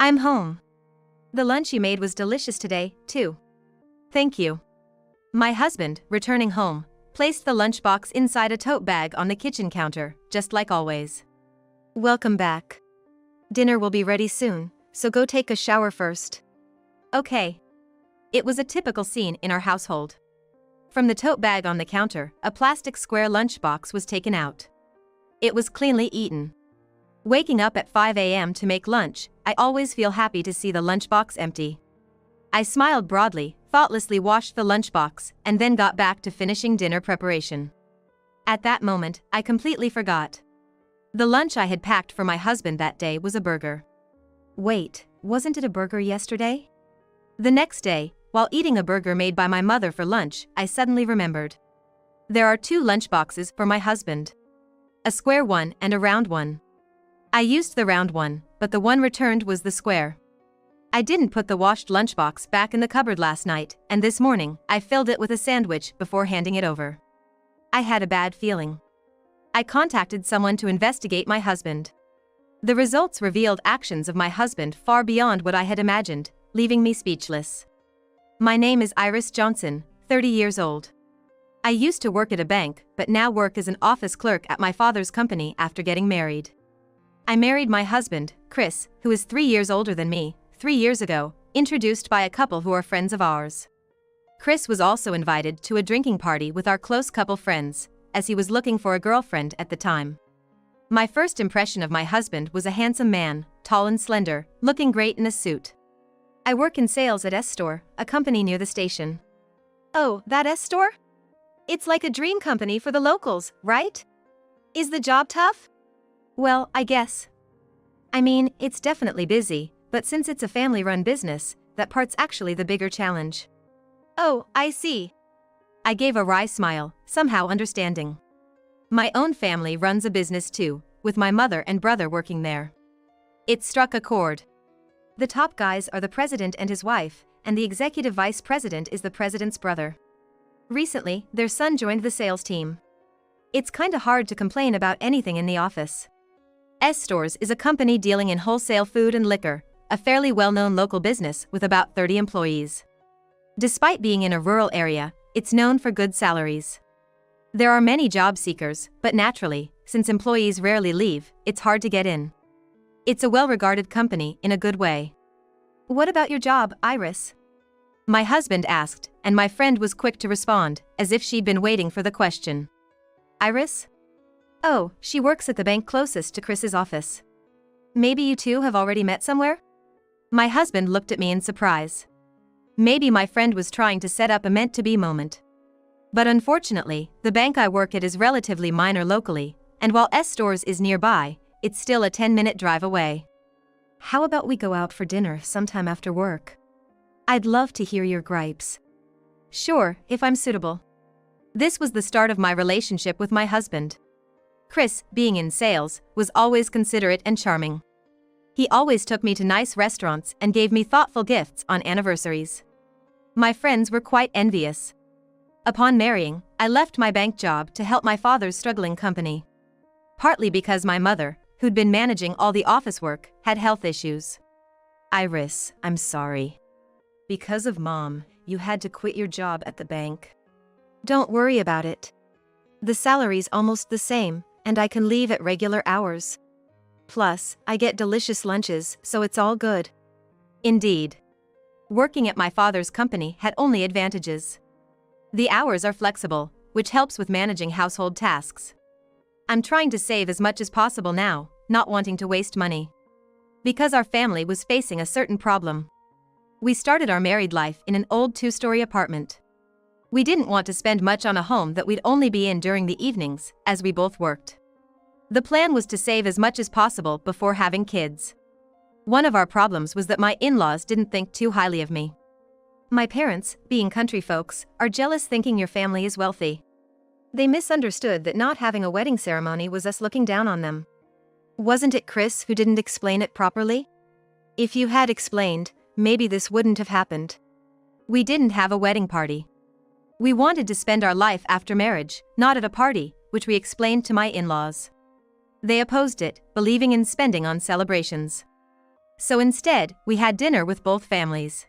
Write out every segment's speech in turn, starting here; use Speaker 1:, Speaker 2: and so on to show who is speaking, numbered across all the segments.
Speaker 1: I'm home. The lunch you made was delicious today, too. Thank you. My husband, returning home, placed the lunchbox inside a tote bag on the kitchen counter, just like always. Welcome back. Dinner will be ready soon, so go take a shower first. Okay. It was a typical scene in our household. From the tote bag on the counter, a plastic square lunchbox was taken out. It was cleanly eaten. Waking up at 5 a.m. to make lunch, I always feel happy to see the lunchbox empty. I smiled broadly, thoughtlessly washed the lunchbox, and then got back to finishing dinner preparation. At that moment, I completely forgot. The lunch I had packed for my husband that day was a burger. Wait, wasn't it a burger yesterday? The next day, while eating a burger made by my mother for lunch, I suddenly remembered. There are 2 lunchboxes for my husband. A square one and a round one. I used the round one, but the one returned was the square. I didn't put the washed lunchbox back in the cupboard last night, and this morning, I filled it with a sandwich before handing it over. I had a bad feeling. I contacted someone to investigate my husband. The results revealed actions of my husband far beyond what I had imagined, leaving me speechless. My name is Iris Johnson, 30 years old. I used to work at a bank, but now work as an office clerk at my father's company after getting married. I married my husband, Chris, who is 3 years older than me, 3 years ago, introduced by a couple who are friends of ours. Chris was also invited to a drinking party with our close couple friends, as he was looking for a girlfriend at the time. My first impression of my husband was a handsome man, tall and slender, looking great in a suit. I work in sales at S-Store, a company near the station. Oh, that S-Store? It's like a dream company for the locals, right? Is the job tough? Well, I guess. I mean, it's definitely busy, but since it's a family-run business, that part's actually the bigger challenge. Oh, I see. I gave a wry smile, somehow understanding. My own family runs a business too, with my mother and brother working there. It struck a chord. The top guys are the president and his wife, and the executive vice president is the president's brother. Recently, their son joined the sales team. It's kinda hard to complain about anything in the office. S-Stores is a company dealing in wholesale food and liquor, a fairly well-known local business with about 30 employees. Despite being in a rural area, it's known for good salaries. There are many job seekers, but naturally, since employees rarely leave, it's hard to get in. It's a well-regarded company in a good way. What about your job, Iris? My husband asked, and my friend was quick to respond, as if she'd been waiting for the question. Iris? Oh, she works at the bank closest to Chris's office. Maybe you two have already met somewhere? My husband looked at me in surprise. Maybe my friend was trying to set up a meant-to-be moment. But unfortunately, the bank I work at is relatively minor locally, and while S-Stores is nearby, it's still a 10-minute drive away. How about we go out for dinner sometime after work? I'd love to hear your gripes. Sure, if I'm suitable. This was the start of my relationship with my husband. Chris, being in sales, was always considerate and charming. He always took me to nice restaurants and gave me thoughtful gifts on anniversaries. My friends were quite envious. Upon marrying, I left my bank job to help my father's struggling company. Partly because my mother, who'd been managing all the office work, had health issues. Iris, I'm sorry. Because of Mom, you had to quit your job at the bank. Don't worry about it. The salary's almost the same, and I can leave at regular hours. Plus, I get delicious lunches, so it's all good. Indeed. Working at my father's company had only advantages. The hours are flexible, which helps with managing household tasks. I'm trying to save as much as possible now, not wanting to waste money. Because our family was facing a certain problem. We started our married life in an old 2-story apartment. We didn't want to spend much on a home that we'd only be in during the evenings, as we both worked. The plan was to save as much as possible before having kids. One of our problems was that my in-laws didn't think too highly of me. My parents, being country folks, are jealous thinking your family is wealthy. They misunderstood that not having a wedding ceremony was us looking down on them. Wasn't it Chris who didn't explain it properly? If you had explained, maybe this wouldn't have happened. We didn't have a wedding party. We wanted to spend our life after marriage, not at a party, which we explained to my in-laws. They opposed it, believing in spending on celebrations. So instead, we had dinner with both families.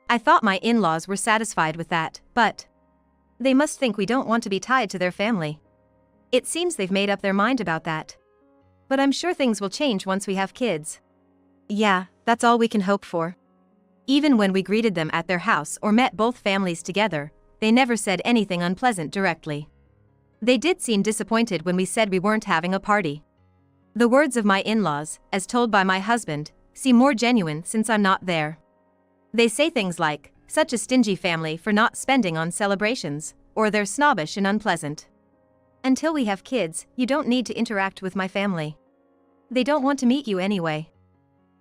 Speaker 1: I thought my in-laws were satisfied with that, but they must think we don't want to be tied to their family. It seems they've made up their mind about that. But I'm sure things will change once we have kids. Yeah, that's all we can hope for. Even when we greeted them at their house or met both families together, they never said anything unpleasant directly. They did seem disappointed when we said we weren't having a party. The words of my in-laws, as told by my husband, seem more genuine since I'm not there. They say things like, "Such a stingy family for not spending on celebrations," or "They're snobbish and unpleasant. Until we have kids, you don't need to interact with my family. They don't want to meet you anyway."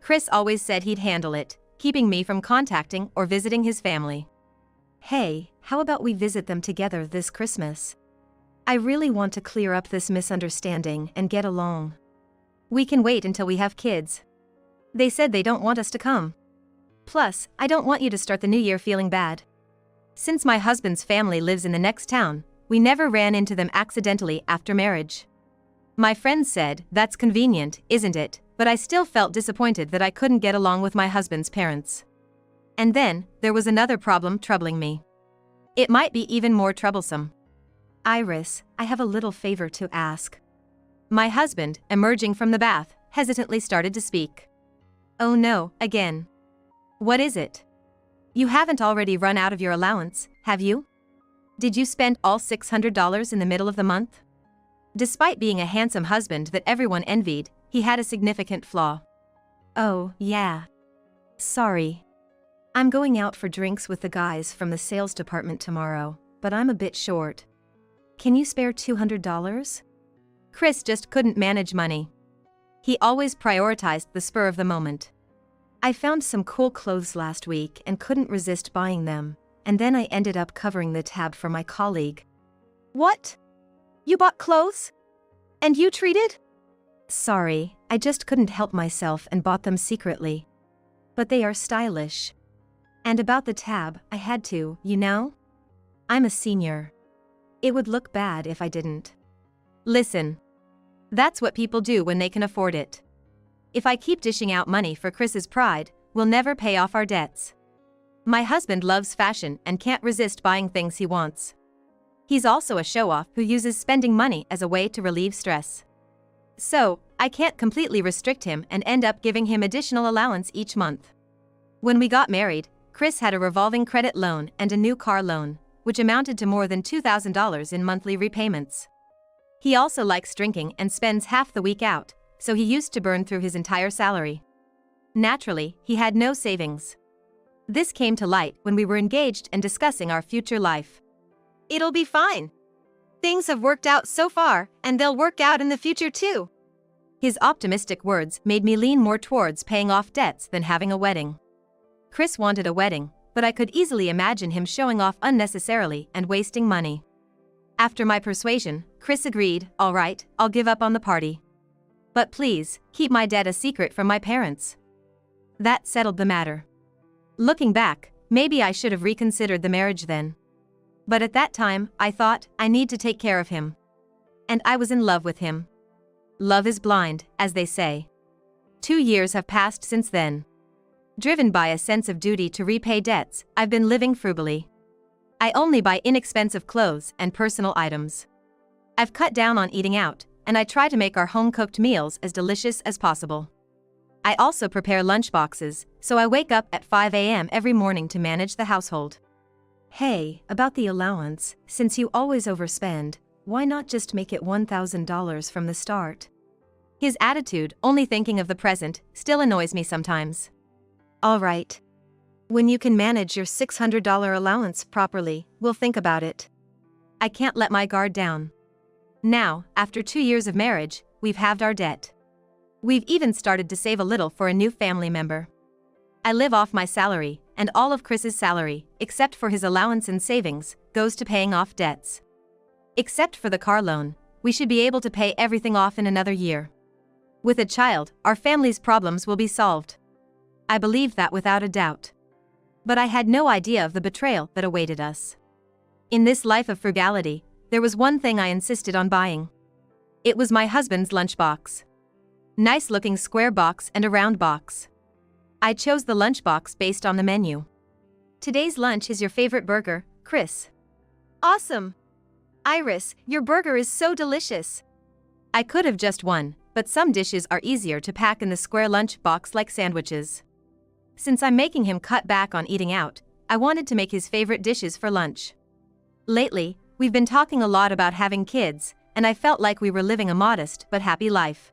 Speaker 1: Chris always said he'd handle it, keeping me from contacting or visiting his family. Hey, how about we visit them together this Christmas? I really want to clear up this misunderstanding and get along. We can wait until we have kids. They said they don't want us to come. Plus, I don't want you to start the new year feeling bad. Since my husband's family lives in the next town, we never ran into them accidentally after marriage. My friends said, "That's convenient, isn't it?" But I still felt disappointed that I couldn't get along with my husband's parents. And then, there was another problem troubling me. It might be even more troublesome. Iris, I have a little favor to ask. My husband, emerging from the bath, hesitantly started to speak. Oh no, again. What is it? You haven't already run out of your allowance, have you? Did you spend all $600 in the middle of the month? Despite being a handsome husband that everyone envied, he had a significant flaw. Oh, yeah. Sorry. I'm going out for drinks with the guys from the sales department tomorrow, but I'm a bit short. Can you spare $200? Chris just couldn't manage money. He always prioritized the spur of the moment. I found some cool clothes last week and couldn't resist buying them, and then I ended up covering the tab for my colleague. What? You bought clothes? And you treated? Sorry, I just couldn't help myself and bought them secretly. But they are stylish. And about the tab, I had to, you know? I'm a senior. It would look bad if I didn't. Listen. That's what people do when they can afford it. If I keep dishing out money for Chris's pride, we'll never pay off our debts. My husband loves fashion and can't resist buying things he wants. He's also a show-off who uses spending money as a way to relieve stress. So, I can't completely restrict him and end up giving him additional allowance each month. When we got married, Chris had a revolving credit loan and a new car loan, which amounted to more than $2,000 in monthly repayments. He also likes drinking and spends half the week out, so he used to burn through his entire salary. Naturally, he had no savings. This came to light when we were engaged and discussing our future life. It'll be fine. Things have worked out so far, and they'll work out in the future too. His optimistic words made me lean more towards paying off debts than having a wedding. Chris wanted a wedding, but I could easily imagine him showing off unnecessarily and wasting money. After my persuasion, Chris agreed, "All right, I'll give up on the party. But please, keep my debt a secret from my parents." That settled the matter. Looking back, maybe I should have reconsidered the marriage then. But at that time, I thought, I need to take care of him. And I was in love with him. Love is blind, as they say. 2 years have passed since then. Driven by a sense of duty to repay debts, I've been living frugally. I only buy inexpensive clothes and personal items. I've cut down on eating out, and I try to make our home-cooked meals as delicious as possible. I also prepare lunchboxes, so I wake up at 5 a.m. every morning to manage the household. Hey, about the allowance, since you always overspend, why not just make it $1,000 from the start? His attitude, only thinking of the present, still annoys me sometimes. All right. When you can manage your $600 allowance properly, we'll think about it. I can't let my guard down. Now, after 2 years of marriage, we've halved our debt. We've even started to save a little for a new family member. I live off my salary, and all of Chris's salary, except for his allowance and savings, goes to paying off debts. Except for the car loan, we should be able to pay everything off in another year. With a child, our family's problems will be solved. I believed that without a doubt. But I had no idea of the betrayal that awaited us. In this life of frugality, there was one thing I insisted on buying. It was my husband's lunchbox. Nice-looking square box and a round box. I chose the lunchbox based on the menu. Today's lunch is your favorite burger, Chris. Awesome! Iris, your burger is so delicious. I could have just one, but some dishes are easier to pack in the square lunchbox like sandwiches. Since I'm making him cut back on eating out, I wanted to make his favorite dishes for lunch. Lately, we've been talking a lot about having kids, and I felt like we were living a modest but happy life.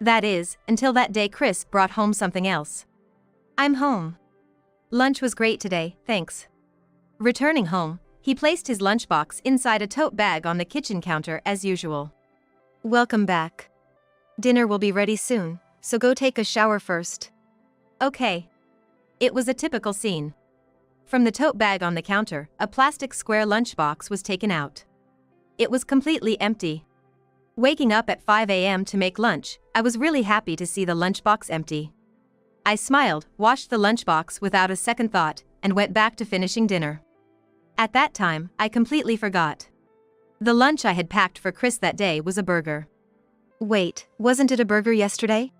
Speaker 1: That is, until that day Chris brought home something else. I'm home. Lunch was great today, thanks. Returning home, he placed his lunchbox inside a tote bag on the kitchen counter as usual. Welcome back. Dinner will be ready soon, so go take a shower first. Okay. It was a typical scene. From the tote bag on the counter, a plastic square lunchbox was taken out. It was completely empty. Waking up at 5 a.m. to make lunch, I was really happy to see the lunchbox empty. I smiled, washed the lunchbox without a second thought, and went back to finishing dinner. At that time, I completely forgot. The lunch I had packed for Chris that day was a burger. Wait, wasn't it a burger yesterday?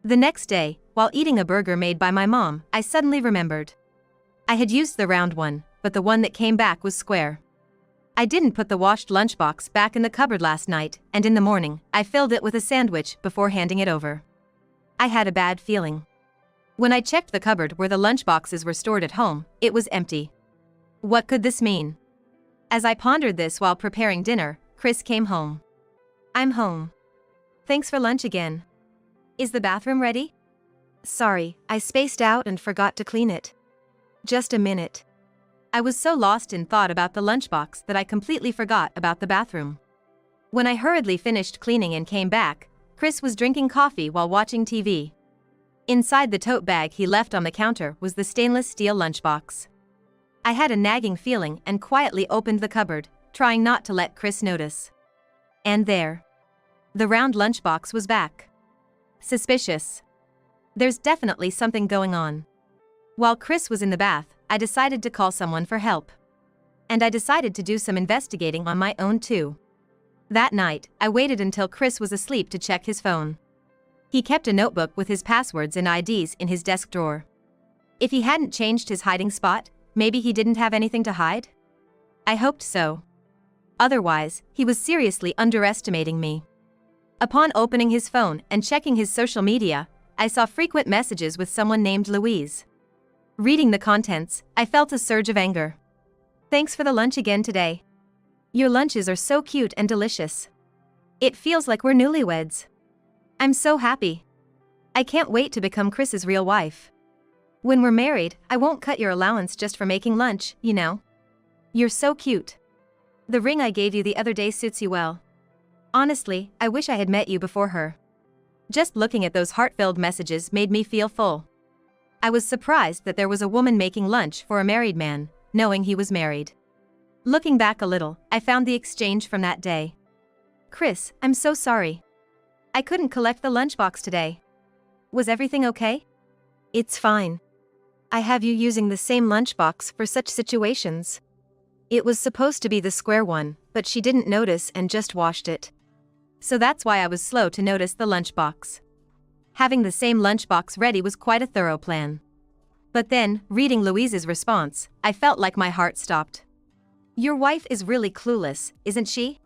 Speaker 1: The next day, while eating a burger made by my mom, I suddenly remembered. I had used the round one, but the one that came back was square. I didn't put the washed lunchbox back in the cupboard last night, and in the morning, I filled it with a sandwich before handing it over. I had a bad feeling. When I checked the cupboard where the lunchboxes were stored at home, it was empty. What could this mean? As I pondered this while preparing dinner, Chris came home. I'm home. Thanks for lunch again. Is the bathroom ready? Sorry, I spaced out and forgot to clean it. Just a minute. I was so lost in thought about the lunchbox that I completely forgot about the bathroom. When I hurriedly finished cleaning and came back, Chris was drinking coffee while watching TV. Inside the tote bag he left on the counter was the stainless steel lunchbox. I had a nagging feeling and quietly opened the cupboard, trying not to let Chris notice. And there. The round lunchbox was back. Suspicious. There's definitely something going on. While Chris was in the bath, I decided to call someone for help. And I decided to do some investigating on my own too. That night, I waited until Chris was asleep to check his phone. He kept a notebook with his passwords and IDs in his desk drawer. If he hadn't changed his hiding spot, maybe he didn't have anything to hide? I hoped so. Otherwise, he was seriously underestimating me. Upon opening his phone and checking his social media, I saw frequent messages with someone named Louise. Reading the contents, I felt a surge of anger. Thanks for the lunch again today. Your lunches are so cute and delicious. It feels like we're newlyweds. I'm so happy. I can't wait to become Chris's real wife. When we're married, I won't cut your allowance just for making lunch, you know. You're so cute. The ring I gave you the other day suits you well. Honestly, I wish I had met you before her. Just looking at those heart-filled messages made me feel full. I was surprised that there was a woman making lunch for a married man, knowing he was married. Looking back a little, I found the exchange from that day. Chris, I'm so sorry. I couldn't collect the lunchbox today. Was everything okay? It's fine. I have you using the same lunchbox for such situations. It was supposed to be the square one, but she didn't notice and just washed it. So that's why I was slow to notice the lunchbox. Having the same lunchbox ready was quite a thorough plan. But then, reading Louise's response, I felt like my heart stopped. Your wife is really clueless, isn't she?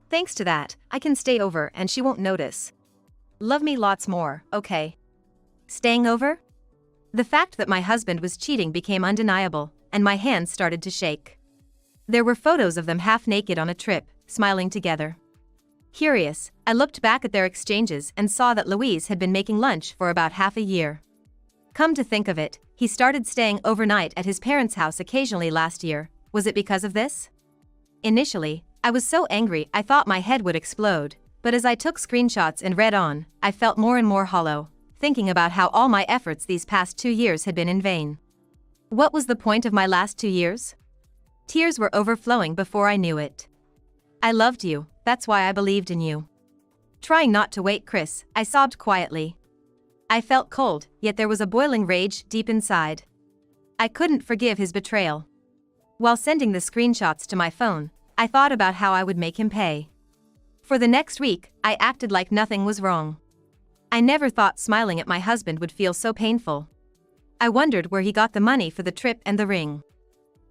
Speaker 1: Thanks to that, I can stay over and she won't notice. Love me lots more, okay? Staying over? The fact that my husband was cheating became undeniable, and my hands started to shake. There were photos of them half naked on a trip, smiling together. Curious, I looked back at their exchanges and saw that Louise had been making lunch for about half a year. Come to think of it, he started staying overnight at his parents' house occasionally last year. Was it because of this? Initially, I was so angry I thought my head would explode, but as I took screenshots and read on, I felt more and more hollow, thinking about how all my efforts these past 2 years had been in vain. What was the point of my last 2 years? Tears were overflowing before I knew it. I loved you, that's why I believed in you. Trying not to wake Chris, I sobbed quietly. I felt cold, yet there was a boiling rage deep inside. I couldn't forgive his betrayal. While sending the screenshots to my phone, I thought about how I would make him pay. For the next week, I acted like nothing was wrong. I never thought smiling at my husband would feel so painful. I wondered where he got the money for the trip and the ring.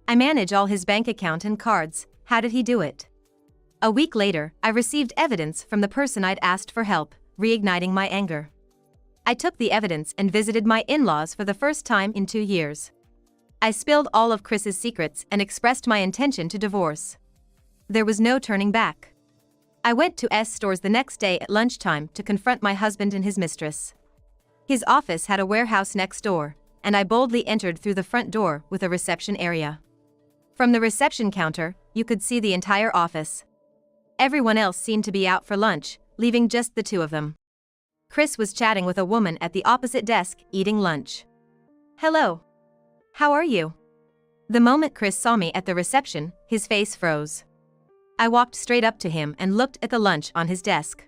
Speaker 1: I manage all his bank account and cards. How did he do it? A week later, I received evidence from the person I'd asked for help, reigniting my anger. I took the evidence and visited my in-laws for the first time in 2 years. I spilled all of Chris's secrets and expressed my intention to divorce. There was no turning back. I went to stores the next day at lunchtime to confront my husband and his mistress. His office had a warehouse next door, and I boldly entered through the front door with a reception area. From the reception counter, you could see the entire office. Everyone else seemed to be out for lunch, leaving just the two of them. Chris was chatting with a woman at the opposite desk, eating lunch. "Hello. How are you?" The moment Chris saw me at the reception, his face froze. I walked straight up to him and looked at the lunch on his desk.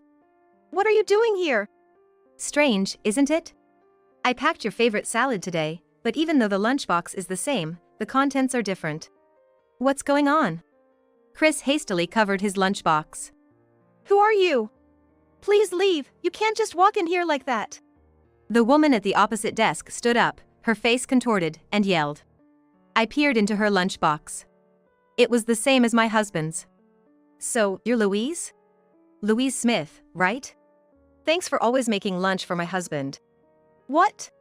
Speaker 1: "What are you doing here?" "Strange, isn't it? I packed your favorite salad today, but even though the lunchbox is the same, the contents are different. What's going on?" Chris hastily covered his lunchbox. "Who are you? Please leave, you can't just walk in here like that." The woman at the opposite desk stood up, her face contorted, and yelled. I peered into her lunchbox. It was the same as my husband's. "So, you're Louise? Louise Smith, right? Thanks for always making lunch for my husband." "What?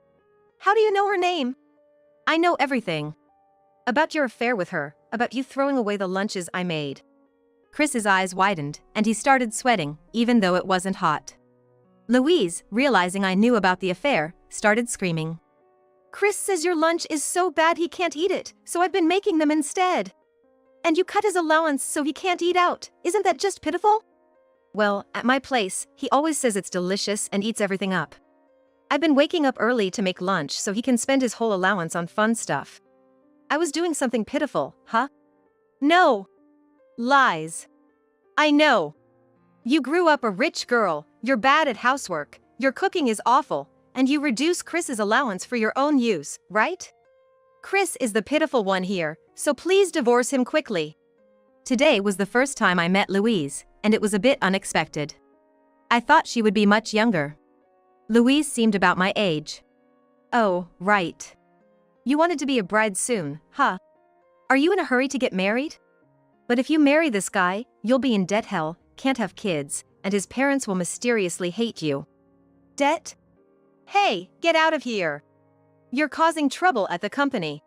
Speaker 1: How do you know her name?" "I know everything. About your affair with her, about you throwing away the lunches I made." Chris's eyes widened, and he started sweating, even though it wasn't hot. Louise, realizing I knew about the affair, started screaming. "Chris says your lunch is so bad he can't eat it, so I've been making them instead. And you cut his allowance so he can't eat out, isn't that just pitiful?" "Well, at my place, he always says it's delicious and eats everything up. I've been waking up early to make lunch so he can spend his whole allowance on fun stuff. I was doing something pitiful, huh?" "No. Lies. I know. You grew up a rich girl, you're bad at housework, your cooking is awful, and you reduce Chris's allowance for your own use, right? Chris is the pitiful one here, so please divorce him quickly." Today was the first time I met Louise, and it was a bit unexpected. I thought she would be much younger. Louise seemed about my age. "Oh, right. You wanted to be a bride soon, huh? Are you in a hurry to get married? But if you marry this guy, you'll be in debt hell, can't have kids, and his parents will mysteriously hate you." "Debt? Hey, get out of here. You're causing trouble at the company.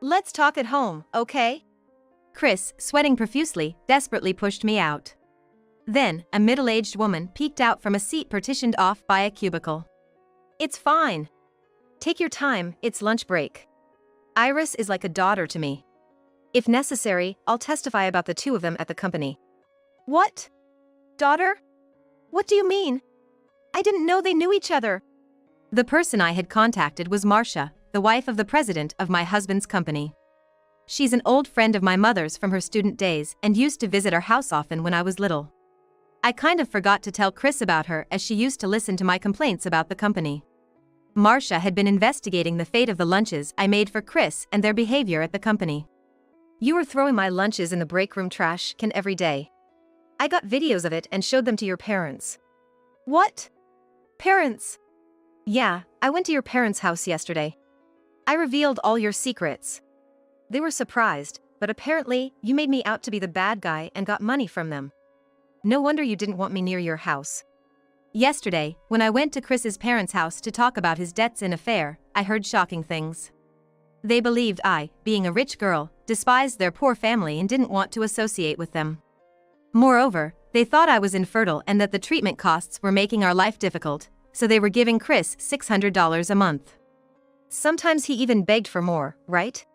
Speaker 1: Let's talk at home, okay?" Chris, sweating profusely, desperately pushed me out. Then, a middle-aged woman peeked out from a seat partitioned off by a cubicle. "It's fine. Take your time, it's lunch break. Iris is like a daughter to me. If necessary, I'll testify about the two of them at the company." "What? Daughter? What do you mean? I didn't know they knew each other." The person I had contacted was Marcia, the wife of the president of my husband's company. She's an old friend of my mother's from her student days and used to visit our house often when I was little. I kind of forgot to tell Chris about her as she used to listen to my complaints about the company. Marcia had been investigating the fate of the lunches I made for Chris and their behavior at the company. "You were throwing my lunches in the break room trash can every day. I got videos of it and showed them to your parents." "What? Parents?" "Yeah, I went to your parents' house yesterday. I revealed all your secrets. They were surprised, but apparently, you made me out to be the bad guy and got money from them. No wonder you didn't want me near your house." Yesterday, when I went to Chris's parents' house to talk about his debts and affair, I heard shocking things. They believed I, being a rich girl, despised their poor family and didn't want to associate with them. Moreover, they thought I was infertile and that the treatment costs were making our life difficult, so they were giving Chris $600 a month. Sometimes he even begged for more, right?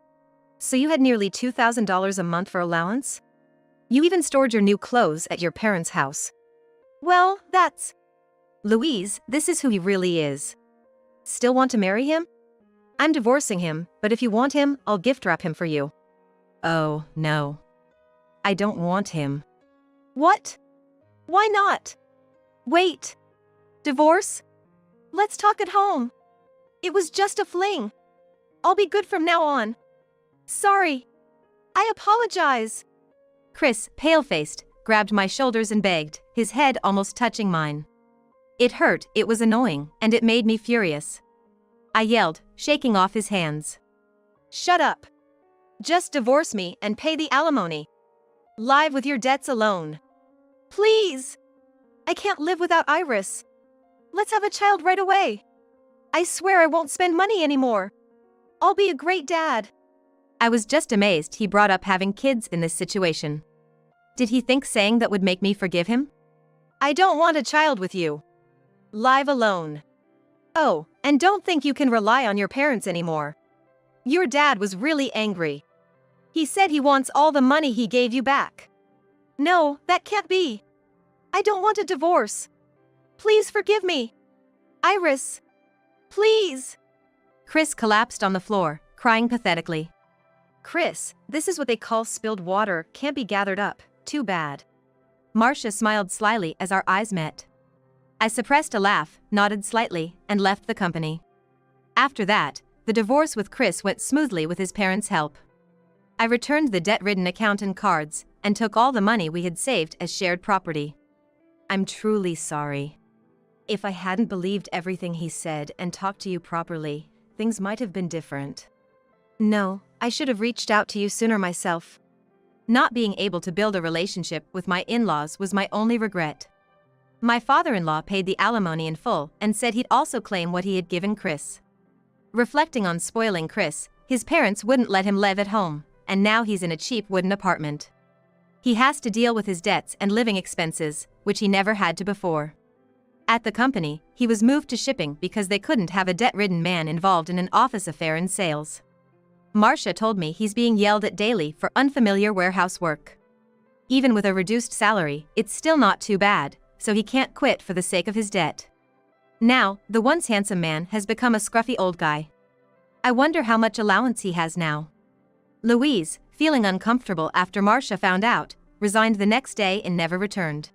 Speaker 1: So you had nearly $2,000 a month for allowance? You even stored your new clothes at your parents' house. Well, that's... Louise, this is who he really is. Still want to marry him? I'm divorcing him, but if you want him, I'll gift wrap him for you. Oh, no. I don't want him. What? Why not? Wait. Divorce? Let's talk at home. It was just a fling. I'll be good from now on. Sorry. I apologize. Chris, pale-faced, grabbed my shoulders and begged, his head almost touching mine. It hurt, it was annoying, and it made me furious. I yelled, shaking off his hands. Shut up. Just divorce me and pay the alimony. Live with your debts alone. Please. I can't live without Iris. Let's have a child right away. I swear I won't spend money anymore. I'll be a great dad. I was just amazed he brought up having kids in this situation. Did he think saying that would make me forgive him? I don't want a child with you. Live alone. Oh, and don't think you can rely on your parents anymore. Your dad was really angry. He said he wants all the money he gave you back. No, that can't be. I don't want a divorce. Please forgive me. Iris. Please. Chris collapsed on the floor, crying pathetically. Chris, this is what they call spilled water, can't be gathered up, too bad. Marcia smiled slyly as our eyes met. I suppressed a laugh, nodded slightly, and left the company. After that, the divorce with Chris went smoothly with his parents' help. I returned the debt-ridden account and cards, and took all the money we had saved as shared property. I'm truly sorry. If I hadn't believed everything he said and talked to you properly, things might have been different. No, I should have reached out to you sooner myself. Not being able to build a relationship with my in-laws was my only regret. My father-in-law paid the alimony in full and said he'd also claim what he had given Chris. Reflecting on spoiling Chris, his parents wouldn't let him live at home, and now he's in a cheap wooden apartment. He has to deal with his debts and living expenses, which he never had to before. At the company, he was moved to shipping because they couldn't have a debt-ridden man involved in an office affair in sales. Marcia told me he's being yelled at daily for unfamiliar warehouse work. Even with a reduced salary, it's still not too bad, so he can't quit for the sake of his debt. Now, the once handsome man has become a scruffy old guy. I wonder how much allowance he has now. Louise, feeling uncomfortable after Marcia found out, resigned the next day and never returned.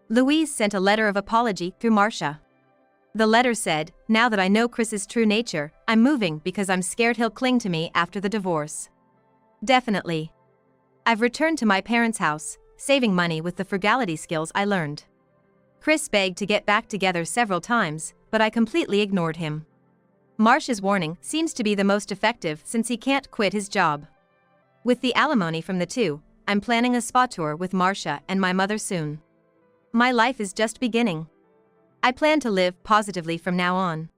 Speaker 1: Louise sent a letter of apology through Marcia. The letter said, "Now that I know Chris's true nature, I'm moving because I'm scared he'll cling to me after the divorce." Definitely. I've returned to my parents' house, saving money with the frugality skills I learned. Chris begged to get back together several times, but I completely ignored him. Marcia's warning seems to be the most effective since he can't quit his job. With the alimony from the two, I'm planning a spa tour with Marcia and my mother soon. My life is just beginning. I plan to live positively from now on.